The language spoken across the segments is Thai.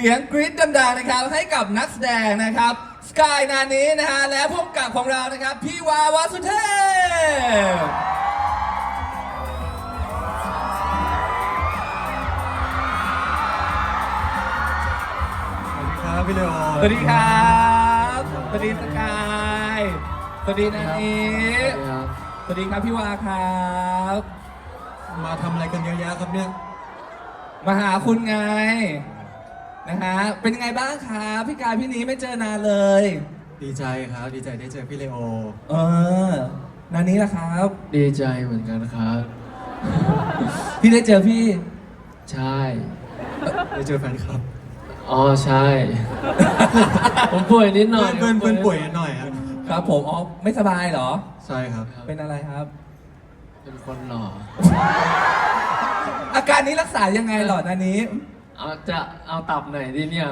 สียงกรี๊ดดังๆนะครับให้กับนักแสดงนะครับสกายนานี้นะฮะและผู้กำกับของเรานะครับพี่วาวาสุเทพครับพี่เลโอ สวัสดีครับสวัสดีสกายสวัสดีนานี้สวัสดีครับพี่วาครับ มาทำอะไรกันเยอะแยะครับเนี่ย มาหาคุณไงนะฮะเป็นยังไงบ้างครับพี่กายพี่นี้ไม่เจอนานเลย ดีใจครับดีใจได้เจอพี่เลโอ นานี้ล่ะครับ ดีใจเหมือนกันครับ พี่ได้เจอพี่ ใช่ ได้เจอแฟนคลับ อ๋อใช่ ผมป่วยนิดหน่อย เพื่อนป่วยหน่อยครับ ครับผมอ๋อไม่สบายเหรอ ใช่ครับ เป็นอะไรครับ เป็นคนหล่อ อาการนี้รักษายังไงหรอนานี้ เอาตับไหนดีเนี่ย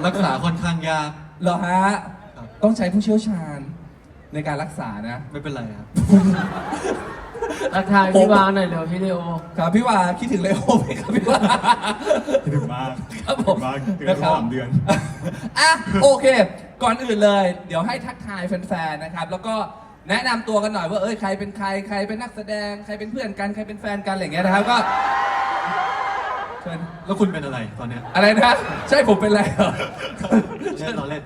รักษาค่อนข้างยาก เหรอฮะ ครับ ต้องใช้ผู้เชี่ยวชาญในการรักษานะ ไม่เป็นไรครับ ทักทายพี่วางหน่อยเร็วพี่เลโอ ครับพี่ว่าคิดถึงเลโอไหมครับพี่ว่า ถึงมาก ครับผม มากเดือน นะครับ 3 เดือน อ่ะโอเค ก่อนอื่นเลย เดี๋ยวให้ทักทายแฟนๆนะครับ แล้วก็แนะนำตัวกันหน่อยว่าใครเป็นใครใครเป็นนักแสดงใครเป็นเพื่อนกันใครเป็นแฟนกันอะไรอย่างเงี้ยนะครับก็เชิญ แล้วคุณเป็นอะไรตอนเนี้ย อะไรนะใช่ผมเป็นอะไรเหรอ เล่นเราเล่น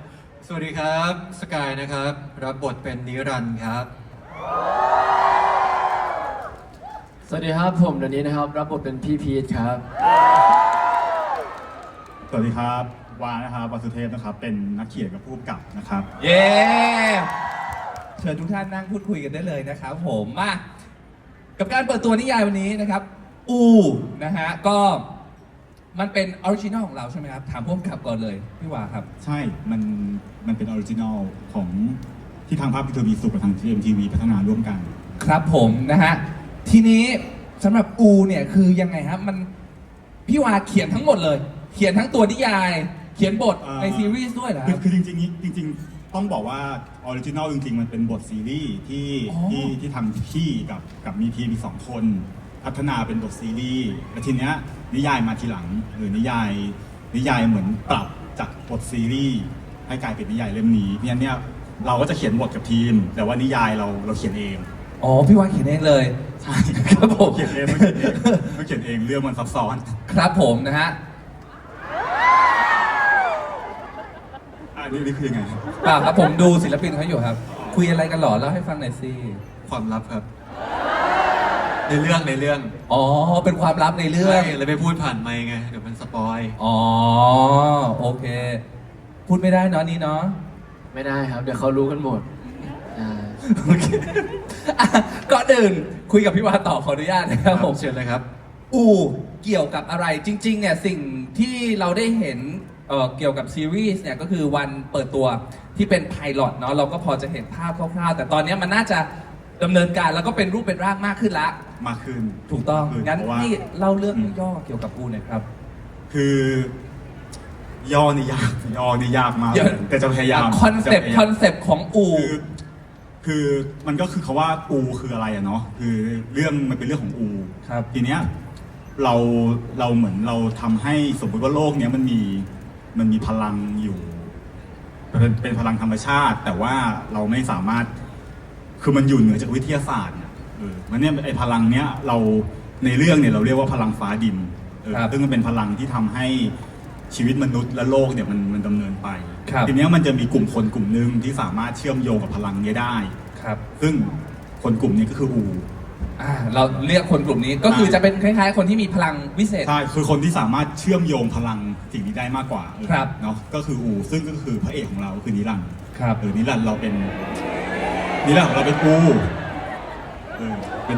สวัสดีครับสกายนะครับ รับบทเป็นนิรันดร์ครับ สวัสดีครับผมเดี๋ยวนี้นะครับ รับบทเป็นพี่พีทครับ สวัสดีครับวานะครับวาสุเทพนะครับเป็นนักเขียนกับผู้กำกับนะครับ เย้เชิญทุกท่านนั่งพูดคุยกันได้เลยนะครับผมมากับการเปิดตัวนิยายวันนี้นะครับอูนะฮะก็มันเป็นออริจินอลของเราใช่ไหมครับถามผู้กำกับก่อนเลยพี่วาครับ ใช่มันเป็นออริจินอลของที่ทางภาพพิทวีสุขกับทาง GMTV พัฒนาร่วมกัน ครับผมนะฮะทีนี้สำหรับอูเนี่ยคือยังไงครับมันพี่วาเขียนทั้งหมดเลย เขียนทั้งตัวนิยาย เขียนบทในซีรีส์ด้วยเหรอครับ คือจริงๆต้องบอกว่าออริจินอลจริงๆ มันเป็นบทซีรีส์ที่ อ๋อ ที่ทำพี่กับมีทีมอีก2 คนพัฒนาเป็นบทซีรีส์แล้วทีเนี้ยนิยายมาทีหลังหรือนิยายเหมือนปรับจากบทซีรีส์ให้กลายเป็นนิยายเล่มนี้เพราะฉะนั้นเนี่ยเราก็จะเขียนบทกับทีม แต่ว่านิยายเราเขียนเอง อ๋อพี่วาเขียนเองเลย ใช่ ครับผม เขียนเองไม่เขียนเองเรื่องมันซับซ้อน ครับผมนะฮะ นี่คือยังไง เปล่าครับผมดูศิลปินเขาอยู่ครับ คุยอะไรกันหรอเล่าให้ฟังหน่อยสิ ความลับครับ ในเรื่อง อ๋อเป็นความลับในเรื่อง ใช่เลยไม่พูดผ่านไมค์ไงเดี๋ยวมันสปอย อ๋อโอเค พูดไม่ได้เนาะนี่เนาะ ไม่ได้ครับ เดี๋ยวเขารู้กันหมดอ่า โอเคอ่ะก่อนอื่นคุยกับพี่วาต่อขออนุญาตนะครับผม เชิญเลยครับ อูเกี่ยวกับอะไรจริงๆเนี่ยสิ่งที่เราได้เห็นเกี่ยวกับซีรีส์เนี่ยก็คือวันเปิดตัวที่เป็นไพลอตเนาะเราก็พอจะเห็นภาพคร่าวๆแต่ตอนนี้มันน่าจะดำเนินการแล้วก็เป็นรูปเป็นร่างมากขึ้นละ มากขึ้น ถูกต้อง งั้น เพราะว่า ให้เล่าเรื่องย่อเกี่ยวกับอูหน่อยครับ คือย่อนี่ยากมาก เดี๋ยว เลยแต่จะพยายาม คอนเซปต์ของอู คือมันก็คือคาว่าอูคืออะไรอะเนาะคือเรื่องมันเป็นเรื่องของอู ครับ ทีเนี้ยเราเหมือนเราทำให้สมมติว่าโลกเนี้ยมันมีพลังอยู่เป็นพลังธรรมชาติ แต่ว่าเราไม่สามารถคือมันอยู่เหนือจากวิทยาศาสตร์เนี่ยมันเนี่ยไอพลังเนี้ยเราในเรื่องเนี่ยเราเรียกว่าพลังฟ้าดินซึ่งมันเป็นพลังที่ทำให้ชีวิตมนุษย์และโลกเนี่ยมันดำเนินไป ครับ ทีเนี้ยมันจะมีกลุ่มคนกลุ่มหนึ่งที่สามารถเชื่อมโยงกับพลังนี้ได้ ครับ ซึ่งคนกลุ่มนี้ก็คืออู เราเรียกคนกลุ่มนี้ก็คือจะเป็นคล้ายๆ คนที่มีพลังวิเศษ ใช่คือคนที่สามารถเชื่อมโยงพลังสิ่งนี้ได้มากกว่า ครับ เนาะก็คืออูซึ่งก็คือพระเอกของเราคือนิรันดร์ ครับ นิรันดร์ของเราเป็นอูเ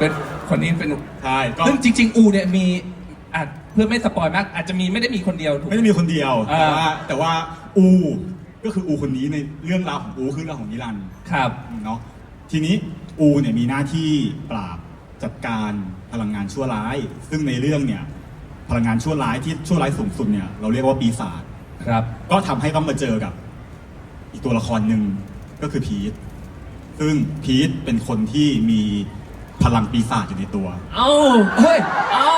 ป็น คนนี้เป็น ใช่ก็ ซึ่งจริงๆอูเนี่ยมีเพื่อไม่สปอยมากอาจจะมีไม่ได้มีคนเดียวถูกไหม ไม่ได้มีคนเดียว อ่า แต่ว่าอูก็คืออูคนนี้ในเรื่องราวของอูคือเรื่องของนิรันดร์ ครับ เนาะทีนี้อูเนี่ยมีหน้าที่ปราบจัดการพลังงานชั่วร้าย ซึ่งในเรื่องเนี่ยพลังงานชั่วร้ายที่ชั่วร้ายสูงสุดเนี่ยเราเรียกว่าปีศาจ ครับ ก็ทำให้ต้องมาเจอกับอีกตัวละครหนึ่งก็คือพีทซึ่งพีทเป็นคนที่มีพลังปีศาจอยู่ในตัว เอ้า เฮ้ย เอ้า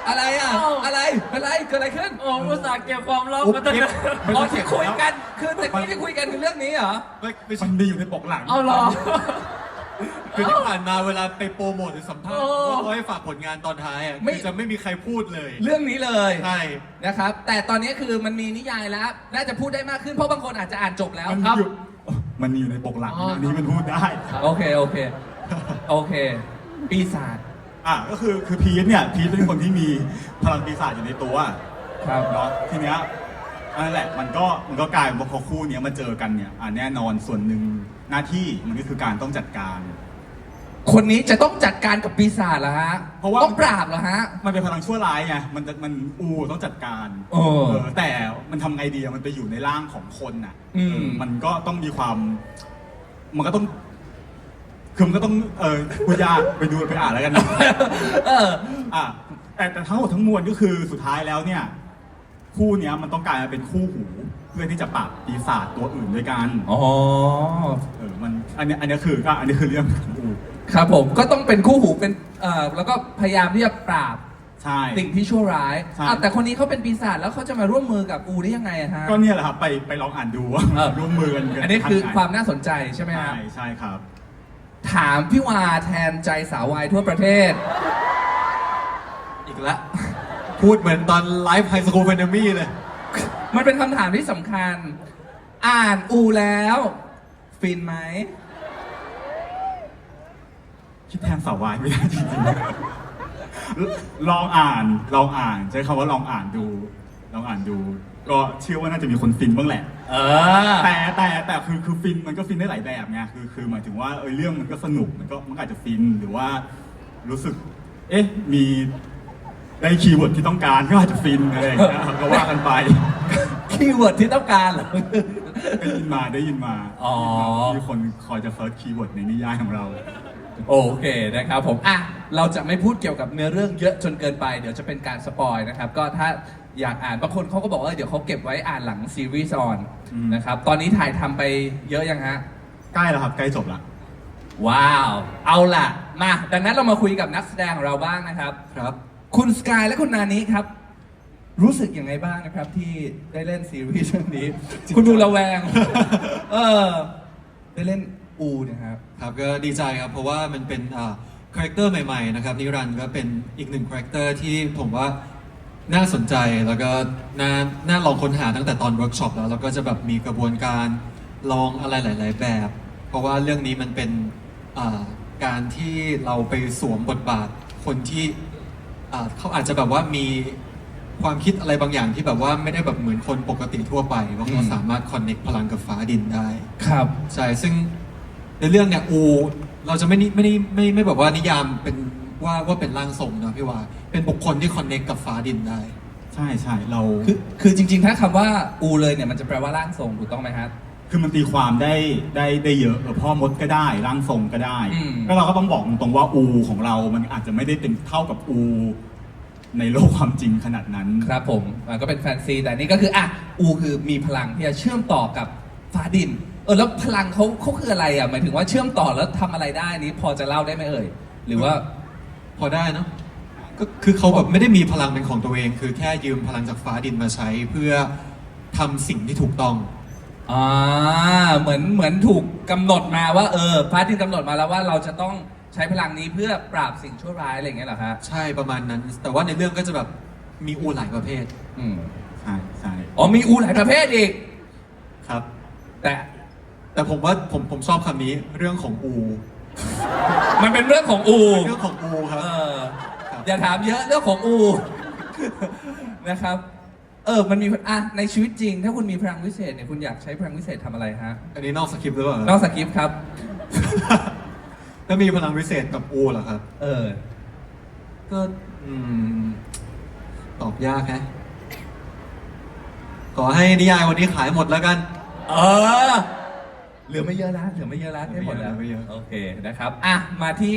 อะไรอ่ะ อะไรเป็นไรเกิดอะไรขึ้น โอ้อุตส่าห์เก็บความลับ อุ๊บ มาตั้งนาน อ๋อที่คุยกันคือตะกี้ที่คุยกันคือเรื่องนี้เหรอ ไม่ใช่ มันมีอยู่ในปกหลัง เอาเหรอ คือที่ผ่านมาเวลาไปโปรโมทหรือสัมภาษณ์ โอ้ ว่าเขาให้ฝากผลงานตอนท้ายอ่ะ ไม่ คือจะไม่มีใครพูดเลย เรื่องนี้เลย ใช่ นะครับ แต่ตอนนี้คือมันมีนิยายแล้ว น่าจะพูดได้มากขึ้นเพราะบางคนอาจจะอ่านจบแล้ว มัน ครับ อยู่มันมีอยู่ในปกหลัง อ๋ออั อันนี้มันพูดได้ โอเคโอเคโอเค ปีศาจ ก็คือพีทเนี่ยพีทเป็นคนที่มีพลังปีศาจอยู่ในตัว ครับ เนาะทีเนี้ยนั่นแหละมันก็กลายเป็นว่าพอคู่เนี้ยมาเจอกันเนี่ยแน่นอนส่วนหนึ่งหน้าที่มันก็คือการต้องจัดการ คนนี้จะต้องจัดการกับปีศาจเหรอฮะ เพราะว่า ต้องปราบเหรอฮะ มันเป็นพลังชั่วร้ายไงมันต้องจัดการ โอ้ แต่มันทำไงดีอะมันไปอยู่ในร่างของคนน่ะ อืม มันก็ต้องมีความ มันก็ต้องคือมันก็ต้องพูดยากไปดูไปอ่านแล้วกันนะ เออ แต่ทั้งหมดทั้งมวลก็คือสุดท้ายแล้วเนี่ย คู่เนี้ยมันต้องกลายมาเป็นคู่หูเพื่อที่จะปราบปีศาจตัวอื่นด้วยกัน อ๋อ มันอันเนี้ยคือเรื่องของอู ครับผมก็ต้องเป็นคู่หูเป็นแล้วก็พยายามที่จะปราบ ใช่ สิ่งที่ชั่วร้าย ใช่ แต่คนนี้เขาเป็นปีศาจแล้วเขาจะมาร่วมมือกับอูได้ยังไงอะฮะ ก็เนี่ยแหละครับไปลองอ่านดูว่า ร่วมมือกัน อันนี้คือ ทงไห ความน่าสนใจใช่ไหมครับ ใช่ครับ ถามพี่วาแทนใจสาววายทั่วประเทศ อีกแล้ว พูดเหมือนตอนไลฟ์ไฮสคูลแฟนมี่เลย มันเป็นคำถามที่สำคัญ อ่านอูแล้ว ฟินไหม คิดแทนสาววายไม่ได้จริงๆ ลองอ่านใช้คำว่าลองอ่านดู ก็เชื่อว่าน่าจะมีคนฟินบ้างแหละ เออ แต่คือฟินมันก็ฟินได้หลายแบบไงคือหมายถึงว่าเรื่องมันก็สนุกมันอาจจะฟินหรือว่ารู้สึก มีได้คีย์เวิร์ดที่ต้องการก็อาจจะฟินอะไรอย่างเงี้ยก็ว่ากันไป คีย์เวิร์ดที่ต้องการเหรอ ได้ยินมา อ๋อ มีคนคอยจะเซิร์ชคีย์เวิร์ดในนิยายของเรา โอเคนะครับผมเราจะไม่พูดเกี่ยวกับเนื้อเรื่องเยอะจนเกินไป เดี๋ยวจะเป็นการสปอยนะครับ ก็ถ้าอยากอ่านบางคนเขาก็บอกว่าเดี๋ยวเขาเก็บไว้อ่านหลังซีรีส์ออน อืม นะครับ ตอนนี้ถ่ายทำไปเยอะยังฮะ ใกล้แล้วครับใกล้จบละ ว้าว เอาล่ะ มา ดังนั้นเรามาคุยกับนักแสดงของเราบ้างนะครับ ครับ คุณสกายและคุณนานี้ครับ รู้สึกยังไงบ้างนะครับที่ได้เล่นซีรีส์เรื่องนี้ คุณดูระแวง ได้เล่นอูเนี่ยครับ ครับก็ดีใจครับ เพราะว่ามันเป็นคาแรคเตอร์ใหม่ๆนะครับนิรันดร์ก็เป็นอีกหนึ่งคาแรคเตอร์ที่ผมว่าน่าสนใจแล้วก็น่าลองค้นหาตั้งแต่ตอนเวิร์กช็อปแล้วก็จะแบบมีกระบวนการลองอะไรหลาย ๆ แบบ เพราะว่าเรื่องนี้มันเป็นการที่เราไปสวมบทบาทคนที่เขาอาจจะแบบว่ามีความคิดอะไรบางอย่างที่แบบว่าไม่ได้แบบเหมือนคนปกติทั่วไปว่าเขาสามารถคอนเน c t พลังกับฟ้าดินได้ ครับ ใช่ ซึ่งในเรื่องเนี่ยเราจะไม่แบบว่านิยามเป็นว่าเป็นร่างทรงนะพี่ว่า เป็นบุคคลที่คอนเน c t กับฟ้าดินได้ ใช่เรา คือจริงๆ ถ้าคำว่าอูเลยเนี่ยมันจะแปลว่าร่างทรงถูกต้องไหมครับ คือมันตีความได้เยอะพ่อมดก็ได้ร่างทรงก็ได้ อืม ก็เราก็ต้องบอกตรงๆว่าอูของเรามันอาจจะไม่ได้เป็นเท่ากับอูในโลกความจริงขนาดนั้น ครับผมก็เป็นแฟนซี แต่นี่ก็คืออูคือมีพลังที่จะเชื่อมต่อกับฟ้าดิน แล้วพลังเขาคืออะไรหมายถึงว่าเชื่อมต่อแล้วทำอะไรได้นี้พอจะเล่าได้ไหมเอ่ย หรือว่า พอได้เนาะก็คือเขาแบบไม่ได้มีพลังเป็นของตัวเอง คือแค่ยืมพลังจากฟ้าดินมาใช้เพื่อทำสิ่งที่ถูกต้อง เหมือนถูกกำหนดมาว่าฟ้าดินกำหนดมาแล้วว่าเราจะต้องใช้พลังนี้เพื่อปราบสิ่งชั่วร้ายอะไรอย่างเงี้ยเหรอฮะ ใช่ประมาณนั้น แต่ว่าในเรื่องก็จะแบบมีหลายประเภท อืม ใช่ มีอูหลายประเภทอีก ครับ แต่ ผมว่าผมชอบคำนี้เรื่องของอู มันเป็นเรื่องของอู เรื่องของอูครับ ครับ อย่าถามเยอะเรื่องของอู นะครับ มันมีในชีวิตจริง ถ้าคุณมีพลังวิเศษเนี่ยคุณอยากใช้พลังวิเศษทำอะไรฮะ อันนี้นอกสคริปต์หรือเปล่า นอกสคริปต์ครับ ถ้ามีพลังวิเศษกับอูเหรอครับ ก็ตอบยากฮะขอให้นิยายวันนี้ขายหมดแล้วกัน เหลือไม่เยอะแล้วให้หมดแล้ว ไม่เยอะ โอเคนะครับมาที่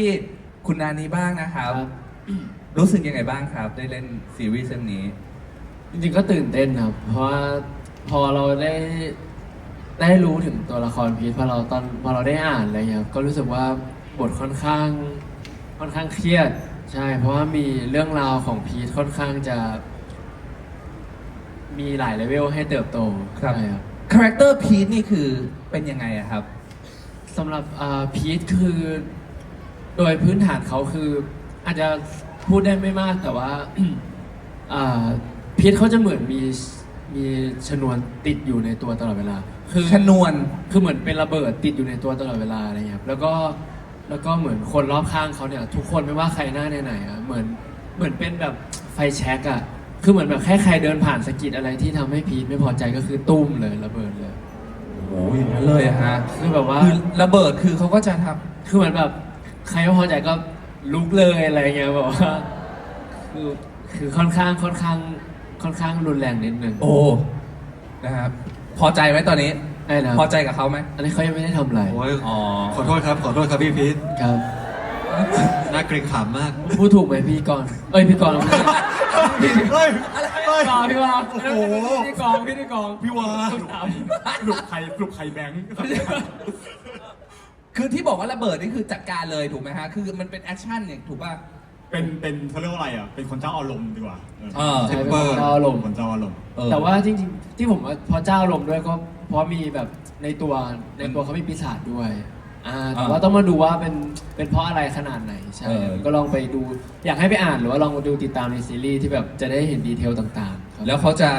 คุณนานีบ้างนะครับ ครับ รู้สึกยังไงบ้างครับ ได้เล่นซีรีส์เรื่องนี้ จริงๆก็ตื่นเต้นครับ เพราะว่าพอเราได้รู้ถึงตัวละครพีทพอเราได้อ่านอะไรเงี้ยครับก็รู้สึกว่าบทค่อนข้างเครียด ใช่ เพราะว่ามีเรื่องราวของพีทค่อนข้างจะ มีหลายเลเวลให้เติบโต ครับ ใช่ครับ คาแรคเตอร์พีทนี่คือเป็นยังไงอะครับ สำหรับพีทคือโดยพื้นฐานเขาคืออาจจะพูดได้ไม่มากแต่ว่า พีทเขาจะเหมือนมีชนวนติดอยู่ในตัวตลอดเวลา คือ ชนวน คือเหมือนเป็นระเบิดติดอยู่ในตัวตลอดเวลาอะไรเงี้ยครับแล้วก็เหมือนคนรอบข้างเขาเนี่ย ทุกคนไม่ว่าใครหน้าไหนๆอะเหมือนเป็นแบบไฟแช็กอะคือเหมือนแบบแค่ใครเดินผ่านสะกิดอะไรที่ทำให้พีทไม่พอใจก็คือตุ้มเลยระเบิดเลย โอ้ยอย่างนั้นเลยอะฮะ คือแบบว่า คือระเบิดคือเขาก็จะท คือเหมือนแบบใครไม่พอใจก็ลุกเลยอะไรเงี้ยแบบว่าคือค่อนข้างรุนแรงนิดนึง ำโอ้นะครับพอใจไหมตอนนี้ ได้นะ พอใจกับเขาไหม อันนี้เขายังไม่ได้ทำอะไร โอ้ย อ๋อ ขอโทษครับพี่พีท ครับ น่าเกรงขามมาก พูดถูกไหมพี่กรณ์เอ้ยพี่กรณ์ พี่ เฮ้ย กรณ์พี่วา โอ้โห พี่กรณ์พี่วา ปลุกใครแบงค์ คือที่บอกว่าระเบิดนี่คือจัดการเลยถูกไหมฮะ คือมันเป็นแอคชั่นเนี่ยถูกป่ะ เป็นเขาเรียกว่าอะไรอ่ะ เป็นคนเจ้าอารมณ์ดีกว่า เออ ใช่เป็นคนเจ้าอารมณ์ คนเจ้าอารมณ์ เออ แต่ว่าจริงๆที่ผมว่าเพราะเจ้าอารมณ์ด้วยก็เพราะมีแบบในตัวเขามีปีศาจด้วยแต่ว่าต้องมาดูว่าเป็นเพราะอะไรขนาดไหนใช่ เออ ก็ลองไปดูอยากให้ไปอ่านหรือว่าลองมาดูติดตามในซีรีส์ที่แบบจะได้เห็นดีเทลต่างๆครับ แล้วเขาจะ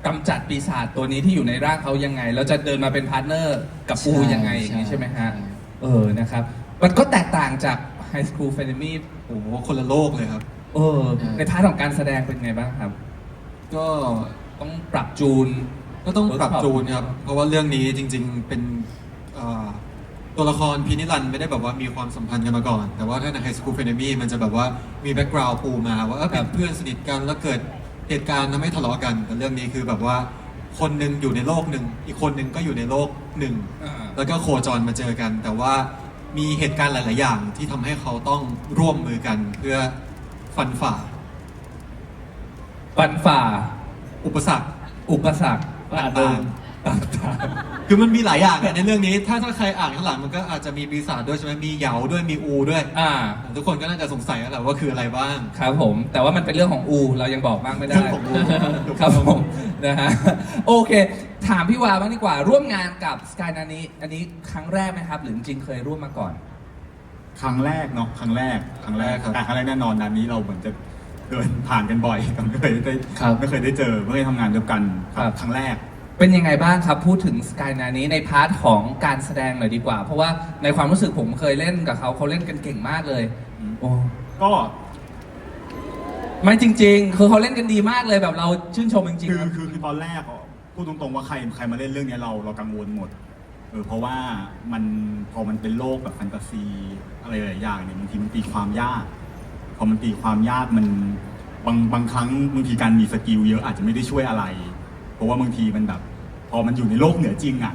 กำจัดปีศาจตัวนี้ที่อยู่ในร่างเขายังไง แล้วจะเดินมาเป็นพาร์ทเนอร์กับปูยังไงอย่างนี้ใช่ไหมฮะ เออ นะครับ มันก็แตกต่างจาก High School f a n a m y โอ้โหคนละโลกเลยครับ เออ ในพาร์ทของการแสดงเป็นไงบ้างครับ ก็ ต้องปรับจูน ก็ต้องปรับจูนครับ เพราะว่าเรื่องนี้จริง ๆ เป็นตัวละครพีนิรันดร์ไม่ได้แบบว่ามีความสัมพันธ์กันมาก่อน แต่ว่าถ้าใน High School f a n a m y มันจะแบบว่ามีแบ็กกราวด์ปูมาว่าเป็นเพื่อนสนิทกันแล้วเกิดเหตุการณ์ทำให้ทะเลาะกัน แต่เรื่องนี้คือแบบว่าคนหนึ่งอยู่ในโลกหนึ่งอีกคนหนึ่งก็อยู่ในโลกหนึ่ง อ่า แล้วก็โคจรมาเจอกัน แต่ว่ามีเหตุการณ์หลาย ๆ อย่างที่ทำให้เขาต้องร่วมมือกันเพื่อฟันฝ่า ปันฝ่า อุปสรรค อุปสรรค ว่า ต่าง ต่าง ๆคือมันมีหลายอย่างอะในเรื่องนี้ ถ้าใครอ่านข้างหลังมันก็อาจจะมีปีศาจด้วยใช่ไหมมีเหยาด้วยมีอูด้วย ๆอ่า ทุกคนก็น่าจะสงสัยแล้วแหละว่าคืออะไรบ้าง ครับผม แต่ว่ามันเป็นเรื่องของอู เรายังบอกบ้างไม่ได้ เรื่องของอู ครับผมนะฮะโอเค ถามพี่วาบ้างดีกว่า ร่วมงานกับสกายนานี้อันนี้ครั้งแรกไหมครับ หรือจริงๆเคยร่วมมาก่อน ครั้งแรกเนาะครั้งแรก ครับ แต่ครั้งแรกแน่นอนนันนี้เราเหมือนจะเดินผ่านกันบ่อยแต่ไม่เคยได้ ครับ ไม่เคยได้เจอไม่เคยทำงานด้วยกันครั้งแรก เป็นยังไงบ้างครับ พูดถึงสกายนานี้ในพาร์ทของการแสดงหน่อยดีกว่า เพราะว่าในความรู้สึกผมเคยเล่นกับเขาเล่นกันเก่งมากเลย โอ้ ก็ ไม่จริง ๆ คือเขาเล่นกันดีมากเลยแบบเราชื่นชมจริง คือ ๆครับ คือตอนแรกอ่ะพูดตรงๆว่าใครมาเล่นเรื่องนี้เรากังวลหมดเพราะว่ามันพอมันเป็นโลกแบบแฟนตาซีอะไรหลายอย่างเนี่ยบางทีมันตีความยาก พอมันตีความยากมันบางครั้งบางทีการมีสกิลเยอะอาจจะไม่ได้ช่วยอะไร เพราะว่าบางทีมันแบบ พอมันอยู่ในโลกเหนือจริงอ่ะ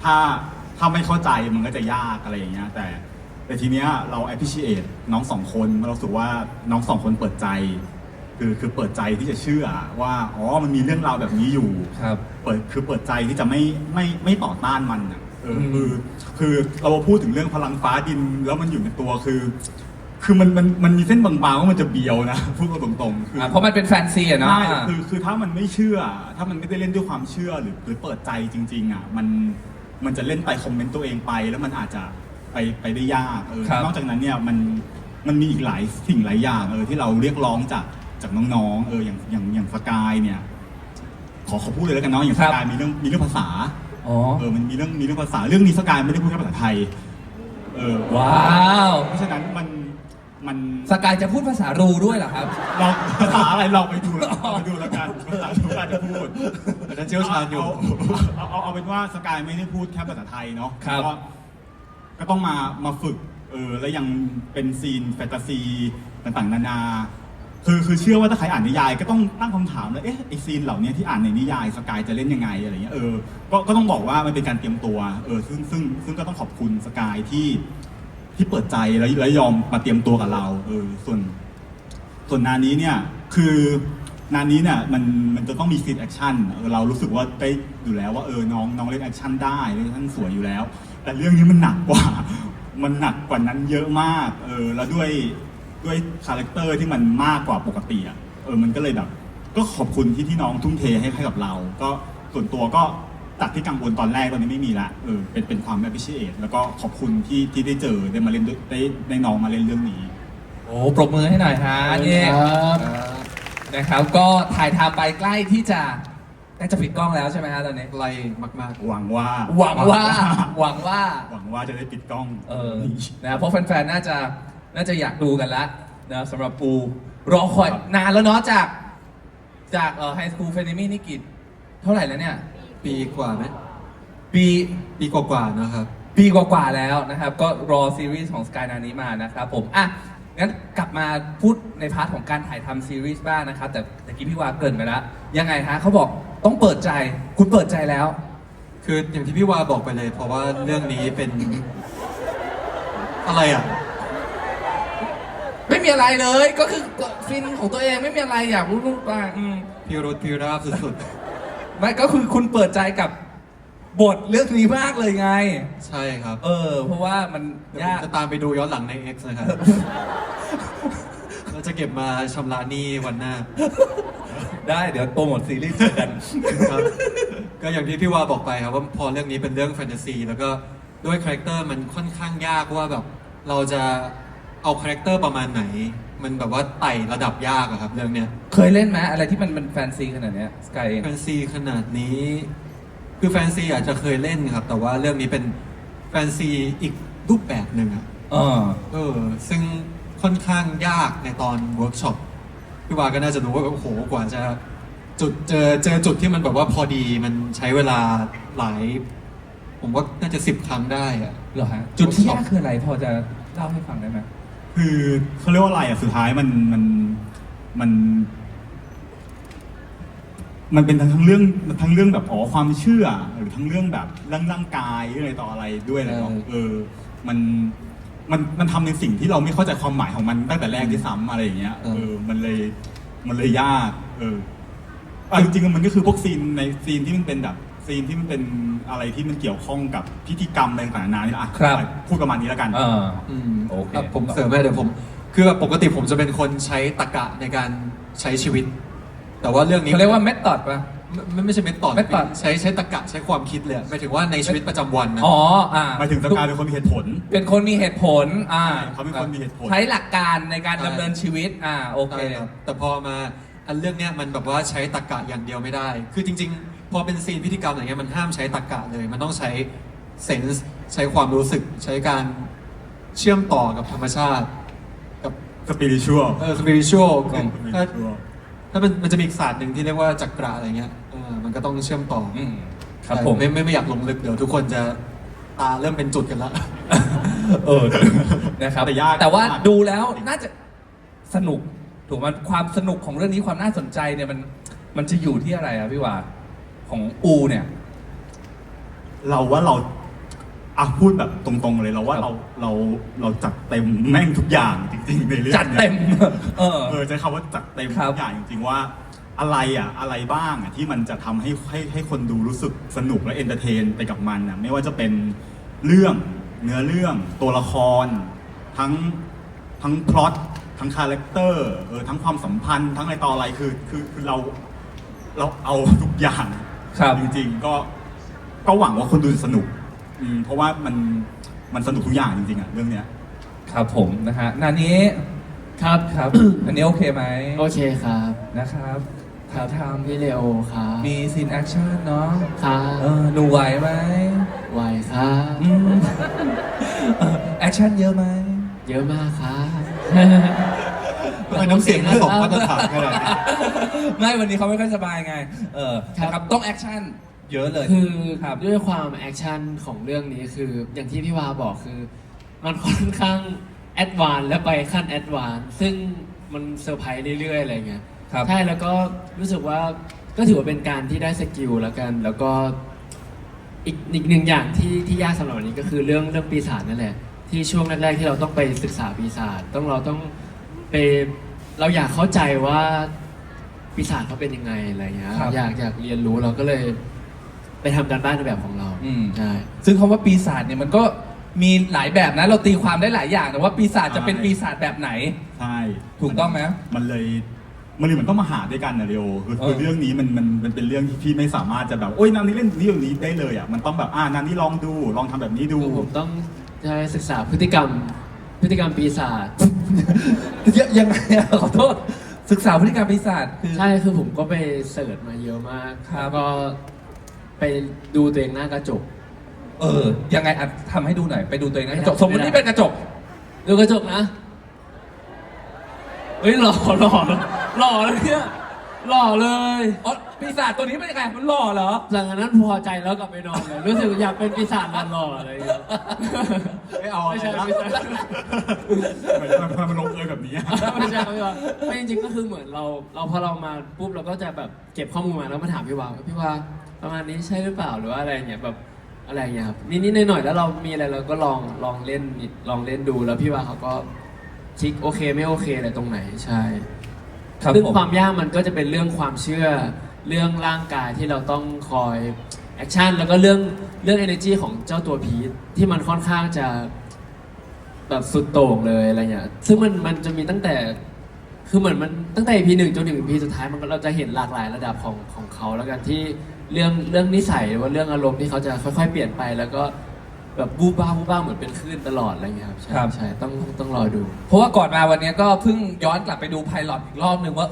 ถ้าไม่เข้าใจมันก็จะยากอะไรอย่างเงี้ยแต่ทีเนี้ยเรา appreciate น้องสองคนเรารู้สึกว่าน้องสองคนเปิดใจ คือเปิดใจที่จะเชื่อว่าอ๋อมันมีเรื่องราวแบบนี้อยู่ ครับ เปิดใจที่จะไม่ต่อต้านมันอ่ะมคือคือเราพูดถึงเรื่องพลังฟ้าดินแล้วมันอยู่ในตัวคือมันมีเส้นบางๆว่ามันจะเบียวนะ พูดตรงๆคือ เพราะมันเป็นแฟนซีอะเนาะ ใช่คือถ้ามันไม่เชื่อ ถ้ามันไม่ได้เล่นด้วยความเชื่อหรือเปิดใจจริง ๆอ่ะมันจะเล่นไปคอมเมนต์ตัวเองไป แล้วมันอาจจะไปได้ยากนอกจากนั้นเนี่ยมันมีอีกหลายสิ่งหลายอย่างที่เราเรียกร้องจากน้องๆอย่างสกายเนี่ยขอพูดเลยแล้วกันเนาะอย่างสกายมีเรื่องภาษา อ๋อ มันมีเรื่องภาษาเรื่องนี้สกายไม่ได้พูดแค่ภาษาไทยว้าว เพราะฉะนั้นมัน สกายจะพูดภาษารูด้วยเหรอครับ เราภาษาอะไรเราไปดูแล้วกันภาษาทุกการจะพูด แต่นั้นเชี่ยวชาญอยู่ เอาเป็นว่าสกายไม่ได้พูดแค่ภาษาไทยเนาะ ครับ ก็ต้องมาฝึกแล้วยังเป็นซีนแฟนตาซีต่างๆนานาคือเชื่อว่าถ้าใครอ่านนิยายก็ต้องตั้งคำถามเลยไอซีนเหล่านี้ที่อ่านในนิยายสกายจะเล่นยังไงอะไรเงี้ยก็ต้องบอกว่ามันเป็นการเตรียมตัวซึ่งก็ต้องขอบคุณสกายที่เปิดใจแล้วยอมมาเตรียมตัวกับเราส่วนนานี้เนี่ยคือนานี้เนี่ยมันจะต้องมีซีนแอคชั่นเรารู้สึกว่าได้อยู่แล้วว่าน้องเล่นแอคชั่นได้เล่นแอคชั่นสวยอยู่แล้ว แต่เรื่องนี้มันหนักกว่านั้นเยอะมากแล้วด้วย ด้วยคาแรคเตอร์ที่มันมากกว่าปกติอ่ะมันก็เลยแบบก็ขอบคุณที่น้องทุ่มเทให้กับเรา ก็ส่วนตัวก็จากที่กังวลตอนแรกตอนนี้ไม่มีละเป็นความแอพพิเชตแล้วก็ขอบคุณที่ได้เจอได้มาเล่นด้วยได้น้องมาเล่นเรื่องนี้ โอ้ปรบมือให้หน่อยฮะนี่ ครับ นะครับ ก็ถ่ายทำไปใกล้ที่จะใกล้จะปิดกล้องแล้วใช่ไหมฮะตอนนี้ ไกลมาก หวังว่า หวังว่าหวังว่า หวังว่าจะได้ปิดกล้อง นะเพราะแฟนๆ น่าจะอยากดูกันละนะสำหรับปูรอคอยนานแล้วเนาะจากไฮสคูลเฟนิมี่นี่กี่เท่าไหร่แล้วเนี่ย ๆ ปีกว่าไหม ปี ปีกว่าๆนะครับ ปีกว่าๆแล้วนะครับ ก็รอซีรีส์ของสกายนานี้มานะครับผมอ่ะงั้นกลับมาพูดในพาร์ทของการถ่ายทำซีรีส์บ้างนะครับ แต่ตะกี้พี่วาเกริ่นไปแล้ว ยังไงฮะเขาบอกต้องเปิดใจคุณเปิดใจแล้ว คืออย่างที่พี่วาบอกไปเลย เพราะว่าเรื่องนี้เป็นอะไรอ่ะ ไม่มีอะไรเลยก็คือฟินของตัวเองไม่มีอะไรอยากรู้ๆบ้าง พิรุธพิราบสุด ไม่ก็คือคุณเปิดใจกับบทเรื่องนี้มากเลยไง ๆ ใช่ครับ เพราะว่ามัน เดี๋ยวย าก ผมจะตามไปดูย้อนหลังใน X นะครับ เราจะเก็บมาชำระหนี้วันหน้า ได้เดี๋ยวโปรโมทซีรีส์เจอกัน ครับ ก็อย่างที่พี่วาบอกไปครับว่าพอเรื่องนี้เป็นเรื่องแฟนตาซีแล้วก็ด้วยคาแรคเตอร์มันค่อนข้างยากว่าแบบเราจะเอาคาแรคเตอร์ประมาณไหน มันแบบว่าไต่ระดับยากอะครับเรื่องเนี้ย เคยเล่นไหมอะไรที่มันเป็นแฟนซีขนาดเนี้ยสกายเอง แฟนซีขนาดนี้ คือแฟนซีอาจจะเคยเล่นครับ แต่ว่าเรื่องนี้เป็นแฟนซีอีกรูปแบบหนึ่งอะ ซึ่งค่อนข้างยากในตอนเวิร์กช็อปพี่วาก็น่าจะรู้ว่าโอ้โหกว่าจะเจอจุดที่มันแบบว่าพอดีมันใช้เวลาหลาย ผมว่าน่าจะ10 ครั้งได้อะ เหรอฮะจุดที่ยากคืออะไรพอจะเล่าให้ฟังได้ไหม คือเขาเรียกว่าอะไรสุดท้ายมันเป็นทั้งเรื่องแบบความเชื่อหรือทั้งเรื่องแบบร่างกายอะไรต่ออะไรด้วยเลยเนาะมันทำในสิ่งที่เราไม่เข้าใจความหมายของมันตั้งแต่แรกที่ซ้ำอะไรอย่างเงี้ยมันเลยยากจริงๆมันก็คือพวกซีนที่มันเป็นแบบซีนที่มันเป็นอะไรที่มันเกี่ยวข้องกับพิธีกรรมอะไรต่างๆนานานี่อ่ะพูดประมาณนี้แล้วกัน โอเค ผมเสริมให้เดี๋ยวผม คือแบบปกติผมจะเป็นคนใช้ตรรกะในการใช้ชีวิต แต่ว่าเรื่องนี้ เขาเรียกว่าเมธอดป่ะ ไม่ใช่เมธอด method ใช้ตรรกะใช้ความคิดเลยหมายถึงว่าในชีวิตประจำวันนะ หมายถึงสกายเป็นคนมีเหตุผล เป็นคนมีเหตุผลเขาเป็นคนมีเหตุผล ใช้หลักการในการดำเนินชีวิตโอเค ใช่ครับแต่พอมาอันเรื่องเนี้ยมันแบบว่าใช้ตรรกะอย่างเดียวไม่ได้ คือจริง ๆ พอเป็นซีนพิธีกรรมอย่างเงี้ยมันห้ามใช้ตรรกะเลย มันต้องใช้เซนส์ใช้ความรู้สึก ใช้การเชื่อมต่อกับธรรมชาติกับ สปิริชวล สปิริชวล spiritual ถ้ามันจะมีอีกศาสตร์หนึ่งที่เรียกว่าจักระอะไรเงี้ยมันก็ต้องเชื่อมต่อ ครับ แต่ ผม ไม่อยากลงลึกเดี๋ยวทุกคนจะตาเริ่มเป็นจุดกันละ นะครับ แต่ยาก แต่ว่า าก ดูแล้วน่าจะสนุกถูกไหมความสนุกของเรื่องนี้ความน่าสนใจเนี่ยมันจะอยู่ที่อะไรอะพี่ว่าของอูเนี่ย เราพูดแบบตรงๆเลยเราว่าเราจัดเต็มแม่งทุกอย่างจริงๆในเรื่อง จัดเต็ม ใช้คำว่าจัดเต็ม ครับ ทุกอย่างจริงๆว่าอะไรบ้างที่มันจะทำให้คนดูรู้สึกสนุกและเอนเตอร์เทนไปกับมันไม่ว่าจะเป็นเรื่องเนื้อเรื่องตัวละครทั้งพล็อตทั้งคาแรคเตอร์ทั้งความสัมพันธ์ทั้งอะไรต่ออะไรคือเราเอาทุกอย่าง ครับ จริงๆก็หวังว่าคนดูจะสนุกเพราะว่ามันสนุกทุกอย่างจริงๆเรื่องเนี้ย ครับผมนะฮะนานี้ ครับ ครับ อันนี้โอเคไหม โอเคครับ นะครับถ่ายท พี่เลโอครับ ำมีซีนแอคชั่นเนาะ ครับ หนูไหวไหม ไหวครับ แอคชั่นเยอะไหม เยอะมากครับ ทำไมน้ำเสียงมันสองมาตรฐานขนาดนี้ ไม่วันนี้เขาไม่ค่อยสบายไง ครับ นะครับต้องแอคชั่นเยอะเลย คือ ครับ ด้วยความแอคชั่นของเรื่องนี้คืออย่างที่พี่วาบอกคือ มันค่อนข้างแอดวานซ์และไปขั้นแอดวานซ์ซึ่งมันเซอร์ไพรส์เรื่อยๆอะไรเงี้ย ครับ ใช่แล้วก็รู้สึกว่าก็ถือว่าเป็นการที่ได้สกิลแล้วกัน แล้วก็อีกหนึ่งอย่างที่ยากสำหรับวันนี้ก็คือเรื่องปีศาจนั่นแหละที่ช่วงแรกๆที่เราต้องไปศึกษาปีศาจเราต้องไปเราอยากเข้าใจว่าปีศาจเขาเป็นยังไงอะไรเงี้ย ครับ อยากเรียนรู้เราก็เลยไปทำการบ้านในแบบของเรา อืม ใช่ ซึ่งคำว่าปีศาจเนี่ยมันก็ มีหลายแบบนะเราตีความได้หลายอย่างแต่ว่าปีศาจจะเป็นปีศาจแบบไหน ใช่ ถูกต้องไหม มันเลยมันต้องมาหาด้วยกันนะเรโอคือเรื่องนี้มันเป็นเรื่องที่พี่ไม่สามารถจะแบบโอ้ยนางนี้เล่นเรื่องนี้ได้เลยอ่ะมันต้องแบบนางนี้ลองทำแบบนี้ดู คือผมต้องใช้ศึกษาพฤติกรรมปีศาจ ยังไงอะขอโทษศึกษาพฤติกรรมปีศาจคือ ใช่คือผมก็ไปเสิร์ชมาเยอะมาก ครับ แล้วก็ไปดูตัวเองหน้ากระจก ยังไงอ่ะทำให้ดูหน่อยไปดูตัวเองในกระจก ไม่ได้ สมมตินี่เป็นกระจก ดูกระจกนะเฮ้ยหล่อเลยเนี่ยหล่อเลย อ๋อปีศาจตัวนี้เป็นยังไงมันหล่อเหรอ หลังจากนั้นพอใจแล้วกลับไปนอนเลยรู้สึกอยากเป็นปีศาจหล่อๆอะไรอย่างเงี้ย ไม่เอา ไม่ใช่ อะไร ไม่ใช่ ละมันลงเอยแบบนี้อะ ไม่ใช่ครับพี่วาไม่จริงๆก็คือเหมือนเราพอเรามาปุ๊บเราก็จะแบบเก็บข้อมูลมาแล้วมาถามพี่วาพี่วาประมาณนี้ใช่หรือเปล่าหรือว่าอะไรอย่างเงี้ยแบบอะไรอย่างเงี้ยครับนิดๆหน่อยๆแล้วเรามีอะไรเราก็ลองเล่นดูแล้วพี่วาเขาก็ชิคโอเคไม่โอเคอะไรตรงไหนใช่ ครับ ซึ่ง ผม ความยากมันก็จะเป็นเรื่องความเชื่อเรื่องร่างกายที่เราต้องคอยแอคชั่นแล้วก็เรื่อง energy ของเจ้าตัวพีทที่มันค่อนข้างจะแบบสุดโต่งเลยอะไรเงี้ยซึ่งมันจะมีตั้งแต่คือเหมือนมันตั้งแต่ EP 1จนถึง EP สุดท้ายมันก็เราจะเห็นหลากหลายระดับของเขาแล้วกันที่เรื่องนิสัยหรือว่าเรื่องอารมณ์ที่เขาจะค่อยๆเปลี่ยนไปแล้วก็แบบบูบ้าเหมือนเป็นคลื่นตลอดอะไรเงี้ยครับใช่ ครับ ใช่ต้องรอดู เพราะว่าก่อนมาวันนี้ก็เพิ่งย้อนกลับไปดูไพลอตอีกรอบหนึ่งว่า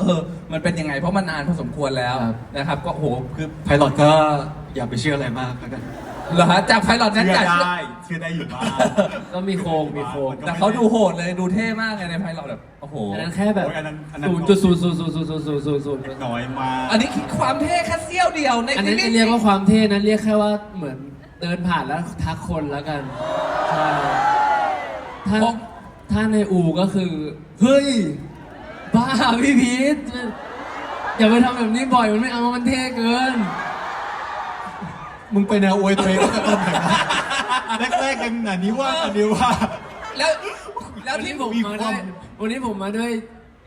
มันเป็นยังไงเพราะมันนานพอสมควรแล้ว ครับ นะครับก็โอ้โหคือ ไพลอตก็อย่าไปเชื่ออะไรมากแล้วกัน เหรอฮะจากไพลอตนั้น เชื่อ จาก เชื่อได้อยู่บ้าง ก็มีโครง แต่เขาดูโหดเลยดูเท่มากเลยในไพลอตแบบโอ้โห อันนั้นแค่แบบ โอ้ยอันนั้น 0.0000000 น้อยมาก อันนี้คิดความเท่แค่เสี้ยวเดียวใน อันนั้น ซี จะ ส์ เรียกว่าความเท่นั้นเรียกแค่ว่าเหมือนเดินผ่านแล้วทักคนแล้วกันใช่ถ้าในอูก็คือ เฮ้ย บ้าพี่พีทอย่าไปทำแบบนี้บ่อยมันไม่เอามันเท่เกิน มึงไปแนวอวยตัวเองตั้งแต่ต้นเลยนะแรกๆยังอันนี้ว่าอันนี้ว่า แล้วที่ผม วันนี้ผมมาด้วย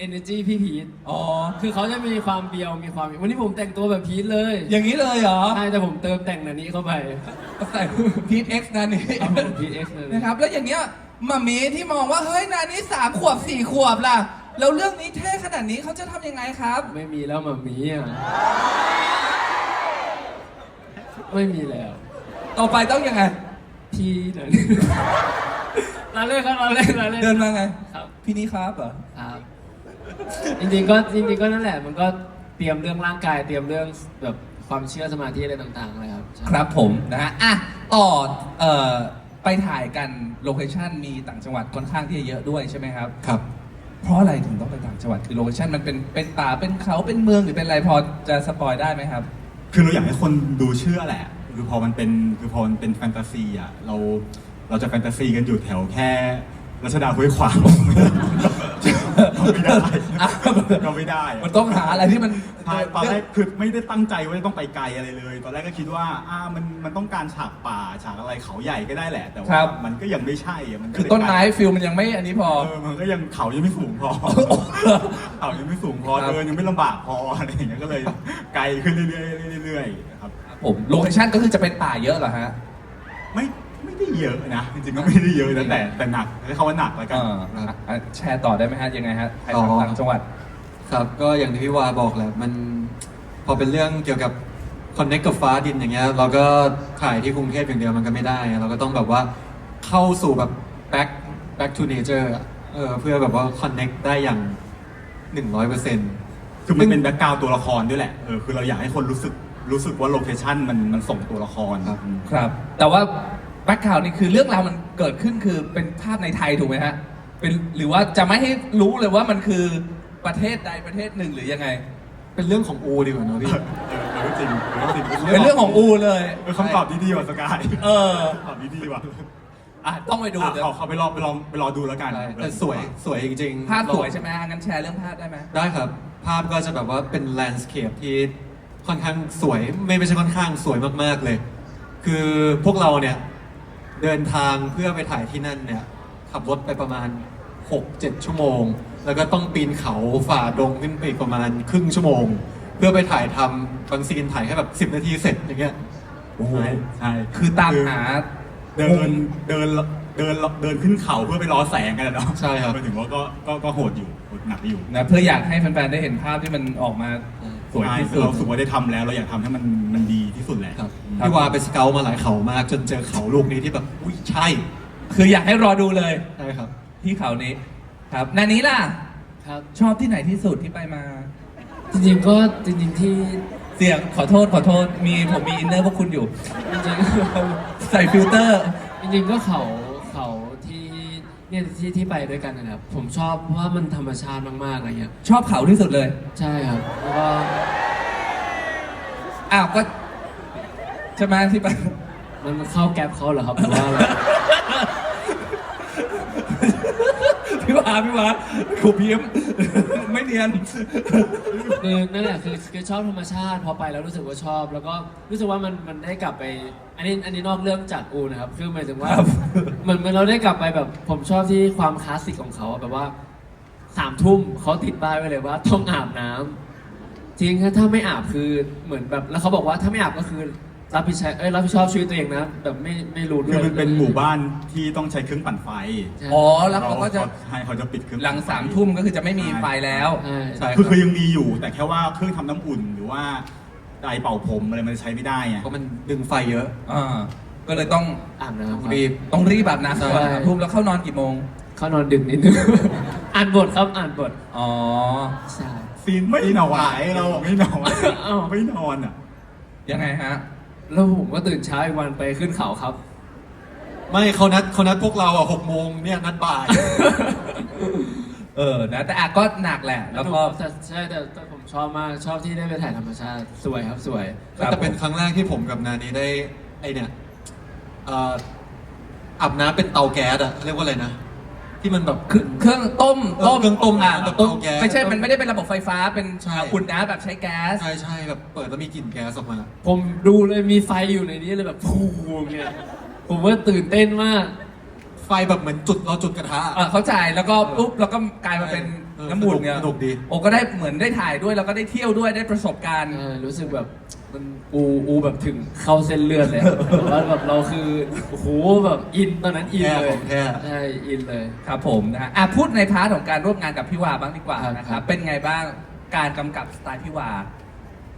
energy พี่พีท อ๋อ คือเขาจะมีความเบียวมีความวันนี้ผมแต่งตัวแบบพีทเลย อย่างนี้เลยเหรอ ใช่แต่ผมเติมแต่งนันนี้เข้าไป ใส่พีทเอ็กซ์นานี่ ครับผมพีทเอ็กซ์เลย นะครับแล้วอย่างเงี้ยมามีที่มองว่าเฮ้ยนานี่3 ขวบ 4 ขวบล่ะแล้วเรื่องนี้เท่ขนาดนี้เขาจะทำยังไงครับ ไม่มีแล้วมามีอ่ะไม่มีแล้ว ต่อไปต้องยังไง พี่ไหนลาเล่นครับลาเล่น เดินมาไง ครับ พี่นี่ครับเหรอ ครับจริงๆก็นั่นแหละมันก็เตรียมเรื่องร่างกายเตรียมเรื่องแบบความเชื่อสมาธิอะไรต่างๆเลยครับใช่ ครับผมนะฮะอ่ะต่อไปถ่ายกันโลเคชั่นมีต่างจังหวัดค่อนข้างที่จะเยอะด้วยใช่ไหมครับ ครับ เพราะอะไรถึงต้องไปต่างจังหวัดคือโลเคชั่นมันเป็นป่าเป็นเขาเป็นเมืองหรือเป็นอะไรพอจะสปอยได้ไหมครับ คือเราอยากให้คนดูเชื่อแหละ คือพอมันเป็นแฟนตาซีอ่ะเราจะแฟนตาซีกันอยู่แถวแค่รัชดาห้วยขวางก็ไม่ได้ก็ไม่ได้อะ มันต้องหาอะไรที่มัน ใช่ตอนแรกคือไม่ได้ตั้งใจว่าจะต้องไปไกลอะไรเลย ตอนแรกก็คิดว่ามันต้องการฉากป่าฉากอะไรเขาใหญ่ก็ได้แหละ แต่ ครั ว่า บ มันก็ยังไม่ใช่อะมันก็ คือ เลย ต้นไม้ฟิลมันยังไม่อันนี้พอ มันก็ยังเขายังไม่สูงพอ เขายังไม่สูงพอ ครับ เดินยังไม่ลำบากพออะไรอย่างเงี้ยก็เลยไกลขึ้นเรื่อยๆเรื่อยๆนะครับ ผมโลเคชั่นก็คือจะเป็นป่าเยอะเหรอฮะ ไม่ได้เยอะนะจริงๆก็ไม่ได้เยอะนะแต่หนักใช้คำว่าหนักแล้วกัน แชร์ต่อได้ไหมฮะยังไงฮะไทย อ๋อ ต่างจังหวัด ครับก็อย่างที่พี่วาบอกแหละมันพอเป็นเรื่องเกี่ยวกับคอนเน c กกับฟ้าดินอย่างเงี้ยเราก็ถ่ายที่กรุงเทพอย่างเดียวมันก็ไม่ได้ เราก็ต้องแบบว่าเข้าสู่แบบ back to nature อะเพื่อแบบว่า connect ได้อย่าง 100% คือมันเป็นแบ็กกราวด์ตัวละครด้วยแหละคือเราอยากให้คนรู้สึกว่าโลเคชั่นมันส่งตัวละคร ครับ ครับ แต่ว่าแบ็คกราวด์นี่คือเรื่องราวมันเกิดขึ้นคือเป็นภาพในไทยถูกไหมฮะเป็นหรือว่าจะไม่ให้รู้เลยว่ามันคือประเทศใดประเทศหนึ่งหรือยังไง เป็นเรื่องของอูดีกว่าเนอะพี่ จริง เป็นเรื่องของอูเลย เป็นคำตอบที่ดีกว่าสกาย เออ คำตอบที่ดีกว่า ต้องไปดูเดี๋ยว เขาไปรอดูแล้วกัน ใช่แต่สวยจริงๆ ภาพสวยใช่ไหมงั้นแชร์เรื่องภาพได้ไหม ได้ครับ ภาพก็จะแบบว่าเป็นแลนด์สเคปที่ค่อนข้างสวยไม่ใช่ค่อนข้างสวยมากๆเลย คือพวกเราเนี่ยเดินทางเพื่อไปถ่ายที่นั่นเนี่ยขับรถไปประมาณ 6-7 ชั่วโมง แล้วก็ต้องปีนเขาฝ่าดงขึ้นไปอีกประมาณครึ่งชั่วโมง เพื่อไปถ่ายทำบางซีนถ่ายแค่แบบ10 นาทีเสร็จอย่างเงี้ย โอ้โห ใช่ คือตามหา เดิน เดินขึ้นเขาเพื่อไปรอแสงกันอะเนาะ ใช่ครับ หมายถึงว่าก็โหดอยู่โหดหนักอยู่ นะเพื่ออยากให้แฟนๆได้เห็นภาพที่มันออกมาสวยที่สุด เราสึกว่าได้ทำแล้วเราอยากทำให้มันดีที่สุดแหละ ครับพี่วาไปสเกลมาหลายเขามากจนเจอเขาลูกนี้ที่แบบอุ้ยใช่ คืออยากให้รอดูเลย ใช่ครับ ที่เขานี้ครับนานี้ล่ะ ครับ ชอบที่ไหนที่สุดที่ไปมา จริงๆก็จริงๆที่ เสียงขอโทษผมมีอินเนอร์พวกคุณอยู่ จริง ใส่ฟิลเตอร์ ๆจริงๆก็เขาที่เนี่ยที่ไปด้วยกันนะครับผมชอบเพราะว่ามันธรรมชาติมากๆอะไรเงี้ย ชอบเขาที่สุดเลย ใช่ครับแล้วก็ อ้าวก็ใช่ไหมที่ไป มันเข้าแก๊ปเขาเหรอครับหรือว่าอะไร พี่วาครูพิมพ์ ไม่เนียน คือนั่นแหละคือชอบธรรมชาติพอไปแล้วรู้สึกว่าชอบ แล้วก็รู้สึกว่ามันได้กลับไป อันนี้นอกเรื่องจากอูนะครับคือหมายถึงว่า ครับ เหมือนเราได้กลับไปแบบผมชอบที่ความคลาสสิกของเขาอะแบบว่า3 ทุ่มเขาติดป้ายไว้เลยว่าต้องอาบน้ำจริงถ้าไม่อาบคือเหมือนแบบแล้วเขาบอกว่าถ้าไม่อาบก็คือรับผิดชอบชีวิตตัวเองนะแบบไม่รู้ด้ คื วย อมันเป็นหมู่บ้านที่ต้องใช้เครื่องปั่นไฟ ใช่ อ๋อแล้วเขาก็จะ ให้เขาจะปิดเครื่อง หลัง 3 ทุ่มก็คือจะไม่มีไฟแล้ว ใช่ ใช่ คือยังมีอยู่ แต่แค่ว่าเครื่องทำน้ำอุ่นหรือว่าไดร์เป่าผมอะไรมันใช้ไม่ได้ไง เพราะมันดึงไฟเยอะ ก็เลยต้อง อาบน้ำครับ รีบ ต้องรีบแบบน้ำก่อน ใช่ 3 ทุ่มแล้วเข้านอนกี่โมง เขานอนดึกนิดนึง อ่านบทครับอ่านบท อ๋อ ใช่ ซีนไม่นอนเราไม่นอน อ้าว ไม่นอนอ่ะ ยังไงฮะ แล้วผมก็ตื่นเช้าอีกวันไปขึ้นเขาครับ ไม่เขานัดพวกเราอ่ะ6 โมงเนี่ยนัดบ่าย นะแต่ก็หนักแหละ แล้วก็ แต่ใช่แต่ผมชอบมากชอบที่ได้ไปถ่ายธรรมชาติสวยครับสวย ครับ แต่เป็นครั้งแรกที่ผมกับนานี้ได้ไอเนี่ยอาบน้ำเป็นเตาแก๊สอะเรียกว่าอะไรนะ ที่มันแบบ เครื่องต้ม เครื่องต้ม อ่ะ แบบ ต้ม เตาแก๊ส ไม่ใช่มันไม่ได้เป็นระบบไฟฟ้าเป็น ใช่ อุ่นน้ำแบบใช้แก๊ส ใช่แบบเปิดแล้วมีกลิ่นแก๊สออกมา ผมดูเลยมีไฟอยู่ในนี้เลยแบบฟูเนี่ยผมว่าตื่นเต้นมาก ไฟแบบเหมือนเราจุดกระทะ เข้าใจแล้วก็ปุ๊บแล้วก็กลายมาเป็น เออ น้ำมูลเนี่ย สนุกดี โอ้ก็ได้เหมือนได้ถ่ายด้วยแล้วก็ได้เที่ยวด้วยได้ประสบการณ์ รู้สึกแบบมันอูแบบถึงเข้าเส้นเลือดเลยแบบว่าแบบเราคือโอ้โหแบบอินตอนนั้นอินเลย ของแท้ ใช่อินเลย ครับผมนะฮะพูดในพาร์ทของการร่วมงานกับพี่วาบ้างดีกว่า ครับ นะครับเป็นไงบ้างการกำกับสไตล์พี่วา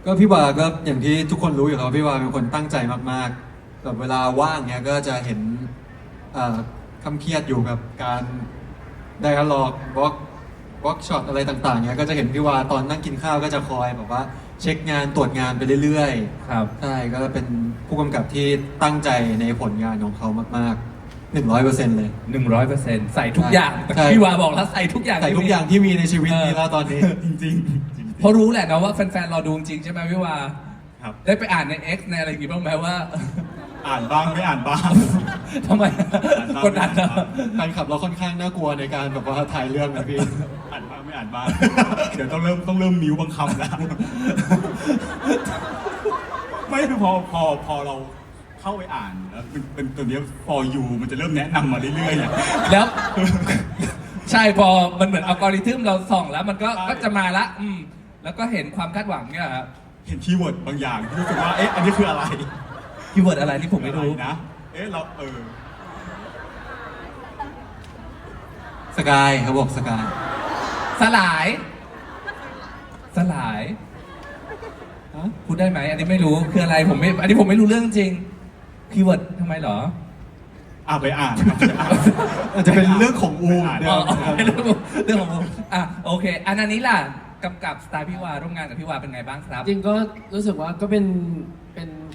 ก็พี่วาก็อย่างที่ทุกคนรู้อยู่แล้วพี่วาเป็นคนตั้งใจมากๆแบบเวลาว่างเนี้ยก็จะเห็นคำเครียดอยู่กับการไดอะล็อกวอล์กช็อตอะไรต่างๆเนี้ยก็จะเห็นพี่วาตอนนั่งกินข้าวก็จะคอยแบบว่าเช็คงานตรวจงานไปเรื่อยๆ ครับ ใช่ก็เป็นผู้กำกับที่ตั้งใจในผลงานของเขามากๆ 100%เลย 100%ใส่ทุกอย่าง ใช่ พี่วาบอกแล้วใส่ทุกอย่าง ใส่ทุกอย่างที่มีในชีวิตนี้แล้วตอนนี้ จริง เพราะรู้แหละนะว่าแฟนๆรอดูจริงใช่ไหมพี่วา ๆครับ ได้ไปอ่านใน X ในอะไรอย่างงี้บ้างไหมว่า อ่านบ้างไม่อ่านบ้าง ทำไมกดดันนะ แฟนคลับเราค่อนข้างน่ากลัวในการแบบว่าถ่ายเรื่องนะพี่ อ่านบ้างไม่อ่านบ้าง เดี๋ยวต้องเริ่มมิวบางคำแล้ว ไม่คือพอเราเข้าไปอ่านแล้วเป็นตัวเนี้ย for you มันจะเริ่มแนะนำมาเรื่อยๆอ่ะ แล้ว ใช่พอมันเหมือนอัลกอริทึมเราส่องแล้วมันก็ ใช่ ก็จะมาละแล้วก็เห็นความคาดหวังเนี่ยครับ เห็นคีย์เวิร์ดบางอย่างที่รู้สึกว่าเอ๊ะอันนี้คืออะไร คีย์เวิร์ดอะไรที่ผมไม่รู้ อะนะเอ๊ะเราสกายเขาบอกสกาย สลายพูดได้ไหมอันนี้ไม่รู้คืออะไรอันนี้ผมไม่รู้เรื่องจริงคีย์เวิร์ดทำไมเหรอ ไปอ่านครับไปอ่าน อาจจะเป็นเรื่องของอู อ่าน เดี๋ย อ๋ ว อเรื่องของผมโอเคอันนี้ล่ะกำกับสไตล์พี่วาร่วมงานกับพี่วาเป็นไงบ้างครับ จริงก็รู้สึกว่าก็เป็น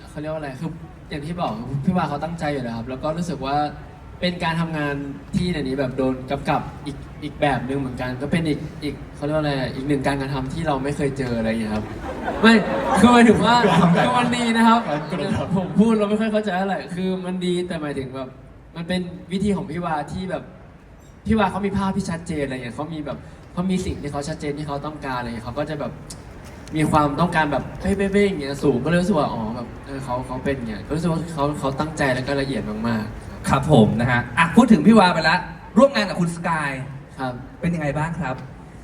เขาเรียกว่าอะไรคืออย่างที่บอกพี่วาเขาตั้งใจอยู่แล้วครับ แล้วก็รู้สึกว่าเป็นการทำงานที่ในนี้แบบโดนกำกับอีกแบบหนึ่งเหมือนกัน ก็เป็นอีกเขาเรียกว่าอะไรอีกหนึ่งการกระทำที่เราไม่เคยเจออะไรอย่างเงี้ยครับไม่คือหมายถึงว่าคือมันดีนะครับผมพูดเราไม่ค่อยเข้าใจอะไรคือมันดีแต่หมายถึงแบบมันเป็นวิธีของพี่วาที่แบบพี่วาเขามีภาพที่ชัดเจนอะไรอย่างเงี้ยเขามีสิ่งที่เขาชัดเจนที่เขาต้องการอะไรอย่างเงี้ยเขาก็จะแบบมีความต้องการแบบเป๊ะๆอย่างเงี้ยสูงก็เลยรู้สึกว่าอ๋อแบบเขาเป็นอย่างเงี้ยก็รู้สึกว่าเขาตั้งใจแล้วก็ละเอียดมากๆ ครับผมนะฮะพูดถึงพี่วาไปแล้วร่วมงานกับคุณสกาย ครับ เป็นยังไงบ้างครับ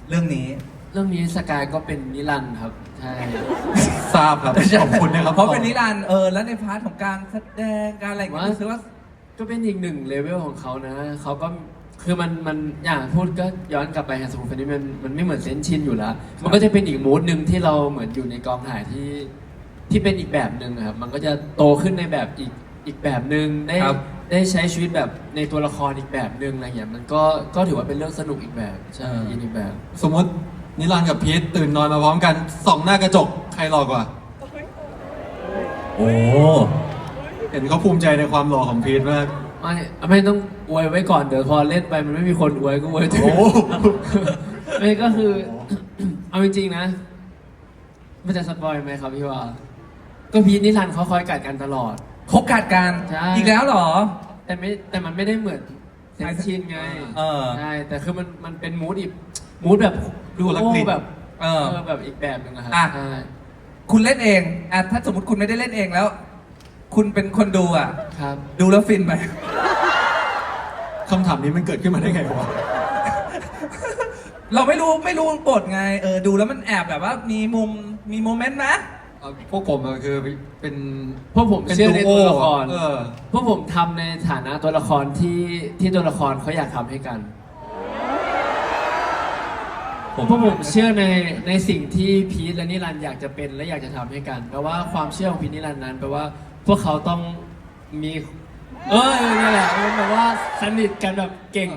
เรื่องนี้ เรื่องนี้สกายก็เป็นนิรันดร์ครับ ใช่ ทราบครับขอบคุณนะครับ เพราะเป็นนิรันดร์แล้วในพาร์ทของการแสดงการอะไรอย่างเงี้ยรู้สึกว่า ก็เป็นอีกหนึ่งเลเวลของเขานะเขาก็คือมันอย่างพูดก็ย้อนกลับไปฮะสมุนไพรนี่มันไม่เหมือนเซนชินอยู่แล้ว มันก็จะเป็นอีกมูดหนึ่งที่เราเหมือนอยู่ในกองถ่ายที่เป็นอีกแบบหนึ่งครับมันก็จะโตขึ้นในแบบอีกแบบหนึ่งได้ใช้ชีวิตแบบในตัวละครอีกแบบหนึ่งอะไรเงี้ยมันก็ถือว่าเป็นเรื่องสนุกอีกแบบใช่อีกแบบ สมมตินิรันดร์กับพีทตื่นนอนมาพร้อมกันส่องหน้ากระจกใครหล่อกว่า โอ้ เห็นเขาภูมิใจในความหล่อของพีทมาก ไม่ต้องอวยไว้ก่อนเดี๋ยวพอเล่นไปมันไม่มีคนอวยก็อวยตัว โอ้ ไม่ก็คือ เอาจริงๆนะ มันจะสปอยไหมครับพี่ว่า ก็พีทนิรันดร์เขาคอยกัดกันตลอด เขากัดกัน ใช่ อีกแล้วเหรอ แต่มันไม่ได้เหมือนเซนชินไง เออ ใช่แต่คือมันเป็นมูดอีกมูดแบบดู คนละ โอ้ กลิ่น แบบ เออ แบบอีกแบบหนึงอะครับ อ่ะ ใช่ คุณเล่นเองอ่ะถ้าสมมติคุณไม่ได้เล่นเองแล้ว คุณเป็นคนดูอ่ะ ครับ ดูแล้วฟินไหม คำถามนี้มันเกิดขึ้นมาได้ไงวะ เราไม่รู้บทไงดูแล้วมันแอบแบบว่ามีโมเมนต์นะ พวกผมอะคือเป็น พวกผมเชื่อในตัวละคร เออ พวกผมทำในฐานะตัวละครที่ตัวละครเขาอยากทำให้กันพวกผมเชื่อในสิ่งที่พีทและนิรันดร์อยากจะเป็นและอยากจะทำให้กันแปลว่าความเชื่อของพีทนิรันดร์นั้นแปลว่าพวกเขาต้องมีนี่แหละมันแปลว่าสนิทกันแบบเก่ง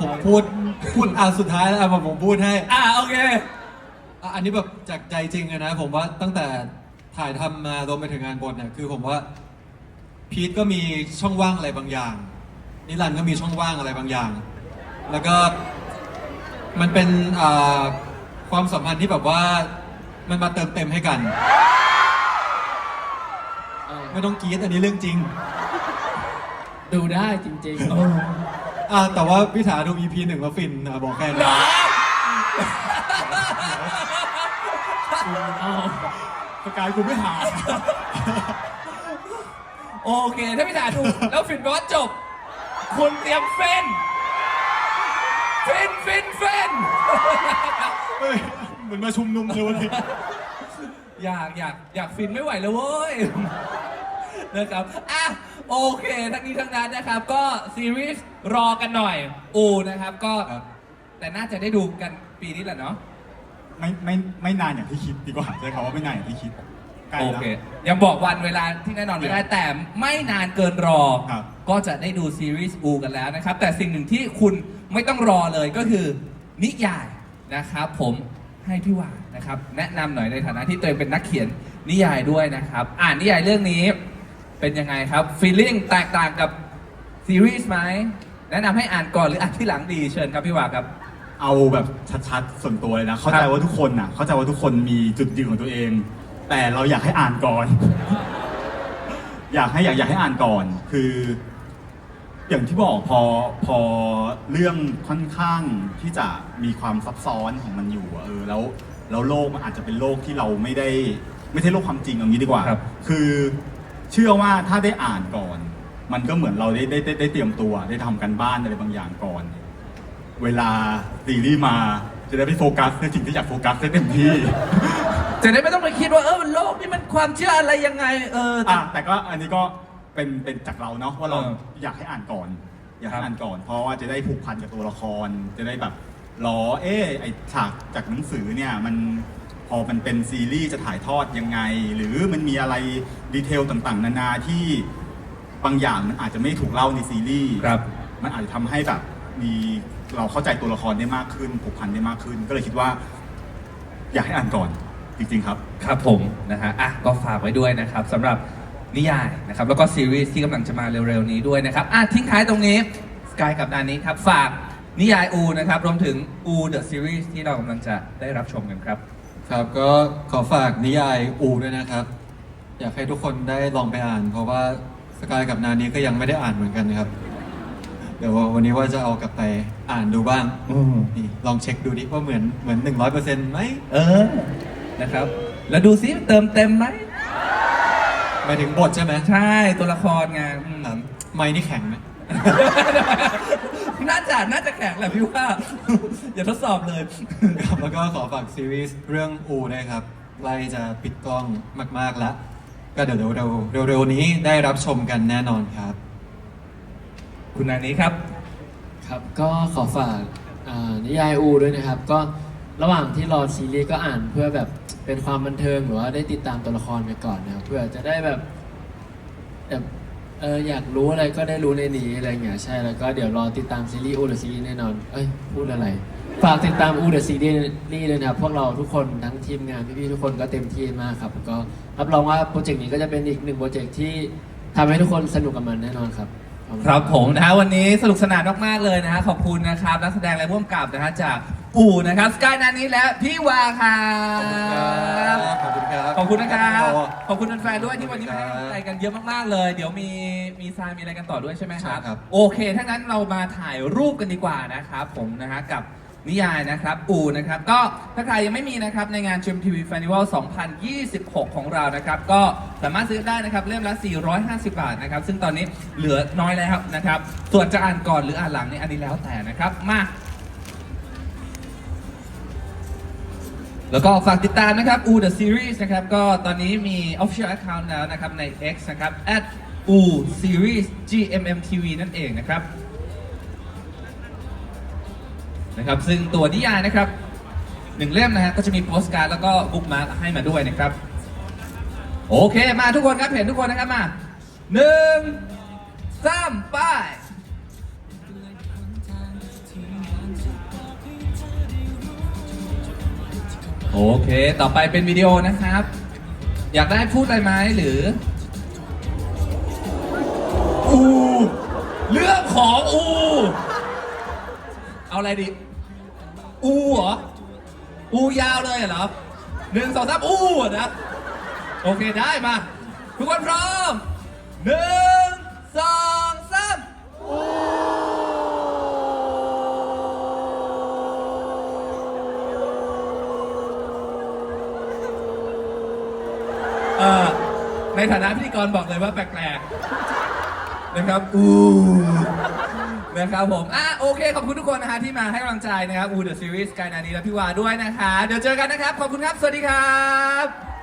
ผมพูดสุดท้ายแล้วผมพูดให้ โอเค อันนี้แบบจากใจจริงเลยนะ ผมว่าตั้งแต่ถ่ายทำมารวมไปถึงงานบทเนี่ยคือผมว่าพีทก็มีช่องว่างอะไรบางอย่าง นิรันดร์ก็มีช่องว่างอะไรบางอย่าง แล้วก็มันเป็นความสัมพันธ์ที่แบบว่ามันมาเติมเต็มให้กัน ไม่ต้องกรี๊ดอันนี้เรื่องจริง ดูได้จริง แต่ว่าพี่ถาดู EP 1แล้วฟินบอกแค่นี้ สกายคุณไม่หา โอเค ถ้าพี่ถาถูก แล้วฟินแปลว่าจบ คุณเตรียมฟิน เฮ้ยเหมือนมาชุมนุมเลยวันนี้ อยากฟินไม่ไหวแล้วเว้ย นะครับโอเค ทั้งนี้ทั้งนั้นนะครับ ก็ซีรีส์รอกันหน่อยนะครับ ก็ ครับ แต่น่าจะได้ดูกันปีนี้แหละเนาะ ไม่นานอย่างที่คิดดีกว่าใช้คำว่าไม่นานอย่างที่คิดใกล้ โอ แล้ว เค ยังบอกวันเวลาที่แน่นอนไม่ได้ แต่ไม่นานเกินรอ ครับ ก็จะได้ดูซีรีส์กันแล้วนะครับ แต่สิ่งหนึ่งที่คุณไม่ต้องรอเลยก็คือนิยายนะครับผมให้พี่หวานนะครับ แนะนำหน่อยในฐานะที่ตัวเองเป็นนักเขียนนิยายด้วยนะครับ อ่านนิยายเรื่องนี้เป็นยังไงครับฟีลลิ่งแตกต่างกับซีรีส์ไหมแนะนำให้อ่านก่อนหรืออ่านที่หลังดีเชิญครับพี่หวานครับ เอาแบบชัดๆส่วนตัวเลยนะ เข้าใจว่าทุกคนมีจุดยืนของตัวเอง แต่เราอยากให้อ่านก่อน อยากให้อ่านก่อน คืออย่างที่บอกพอเรื่องค่อนข้างที่จะมีความซับซ้อนของมันอยู่แล้วโลกมันอาจจะเป็นโลกที่เราไม่ใช่โลกความจริงอย่างนี้ดีกว่า ครับ คือเชื่อว่าถ้าได้อ่านก่อน มันก็เหมือนเราได้เตรียมตัวได้ทำกันบ้านอะไรบางอย่างก่อน เวลาซีรีส์มาจะได้ไปโฟกัสในสิ่งที่อยากโฟกัสได้เต็มที่ จะได้ไม่ต้องไปคิดว่าโลกนี่มันความเชื่ออะไรยังไงแต่ก็อันนี้ก็เป็นจากเราเนาะว่าเรา อยากให้อ่านก่อน อยากให้ ครับ อ่านก่อน เพราะว่าจะได้ผูกพันกับตัวละคร จะได้แบบไอฉากจากหนังสือเนี่ยมันพอมันเป็นซีรีส์จะถ่ายทอดยังไง หรือมันมีอะไรดีเทลต่างๆ นานาที่บางอย่างมันอาจจะไม่ถูกเล่าในซีรีส์ ครับ มันอาจจะทำให้แบบเราเข้าใจตัวละครได้มากขึ้นผูกพันได้มากขึ้น ก็เลยคิดว่า อยากให้อ่านก่อนจริงๆครับ ครับผมนะฮะก็ฝากไว้ด้วยนะครับสำหรับนิยายนะครับแล้วก็ซีรีส์ที่กำลังจะมาเร็วๆนี้ด้วยนะครับทิ้งท้ายตรงนี้สกายกับนานี้ครับฝากนิยายนะครับรวมถึงThe Series ที่เรากำลังจะได้รับชมกันครับ ครับก็ขอฝากนิยายด้วยนะครับ อยากให้ทุกคนได้ลองไปอ่าน เพราะว่าสกายกับนานี้ก็ยังไม่ได้อ่านเหมือนกันนะครับ เดี๋ยววันนี้ว่าจะเอากลับไปอ่านดูบ้างนี่ลองเช็คดูดิว่าเหมือน 100%ไหม นะครับแล้วดูซิเติมเต็มไหม หมายถึงบทใช่ไหม ใช่ตัวละครงาน ครับไม่นี่แข็งไหม น่าจะแข็งแหละพี่ว่า อย่าทดสอบเลย ครับแล้วก็ขอฝากซีรีส์เรื่องด้วยครับใกล้จะปิดกล้องมากๆแล้ว ก็เดี๋ยวเร็วๆนี้ได้รับชมกันแน่นอนครับ คุณนานี้ครับ ครับก็ขอฝากนิยายอูด้วยนะครับ ก็ระหว่างที่รอซีรีส์ก็อ่านเพื่อแบบเป็นความบันเทิงหรือว่าได้ติดตามตัวละครไปก่อนนะครับเพื่อจะได้แบบอยากรู้อะไรก็ได้รู้ในนี้อะไรเงี้ยใช่แล้วก็เดี๋ยวรอติดตามซีรีส์อูเดอะซีรีส์แน่นอนพูดอะไรฝากติดตามอูเดอะซีรีส์เลยนะครับพวกเราทุกคนทั้งทีมงานพี่ๆทุกคนก็เต็มที่มากครับก็รับรองว่าโปรเจกต์นี้ก็จะเป็นอีกหนึ่งโปรเจกต์ที่ทำให้ทุกคนสนุกกับมันแน่นอนครับขอณ ครับผมนะฮะวันนี้สนุกสนานมากๆเลยนะฮะขอบคุณนะครับนักแสดงและผู้กำกับนะฮะจากอู่นะครับสกายนานี้และพี่วาครับ ขอบคุณครับ ขอบคุณนะครับ ขอบคุณครับ ขอบคุณแฟนๆด้วยที่วันนี้มาให้กำลังใจกันเยอะมากๆเลย เดี๋ยวมีทรายมีอะไรกันต่อด้วยใช่ไหมครับ ใช่ครับ โอเคถ้างั้นเรามาถ่ายรูปกันดีกว่านะครับผมนะฮะกับนิยายนะครับอูนะครับก็ถ้าใครยังไม่มีนะครับในงาน GMTV Festival 2026 ของเรานะครับก็สามารถซื้อได้นะครับเล่มละ 450 บาทนะครับซึ่งตอนนี้เหลือน้อยแล้วนะครับส่วนจะอ่านก่อนหรืออ่านหลังนี่อันนี้แล้วแต่นะครับมาแล้วก็ฝากติดตามนะครับ U The Series นะครับก็ตอนนี้มี Official Account แล้วนะครับใน X นะครับ @U Series GMMTV นั่นเองนะครับซึ่งตัวนิยายนะครับ1เล่มนะฮะก็จะมีโปสการ์ดแล้วก็บุ๊กมาร์คให้มาด้วยนะครับโอเคมาทุกคนครับเห็นทุกคนนะครับมา1 3ไปโอเคต่อไปเป็นวิดีโอนะครับอยากได้พูดอะไรไหมหรืออูเรื่องของอูเอาอะไรดีอูเหรออูยาวเลยเหรอ1 2 3อูเหรอนะโอเคได้มาทุกคนพร้อม1 2 3อูในฐานะพิธีกรบอกเลยว่าแปลกๆนะครับอูนะครับผมโอเคขอบคุณทุกคนนะฮะที่มาให้กำลังใจนะครับอูเดอะซีรีส์กายนานีและพี่วาด้วยนะคะเดี๋ยวเจอกันนะครับขอบคุณครับสวัสดีครับ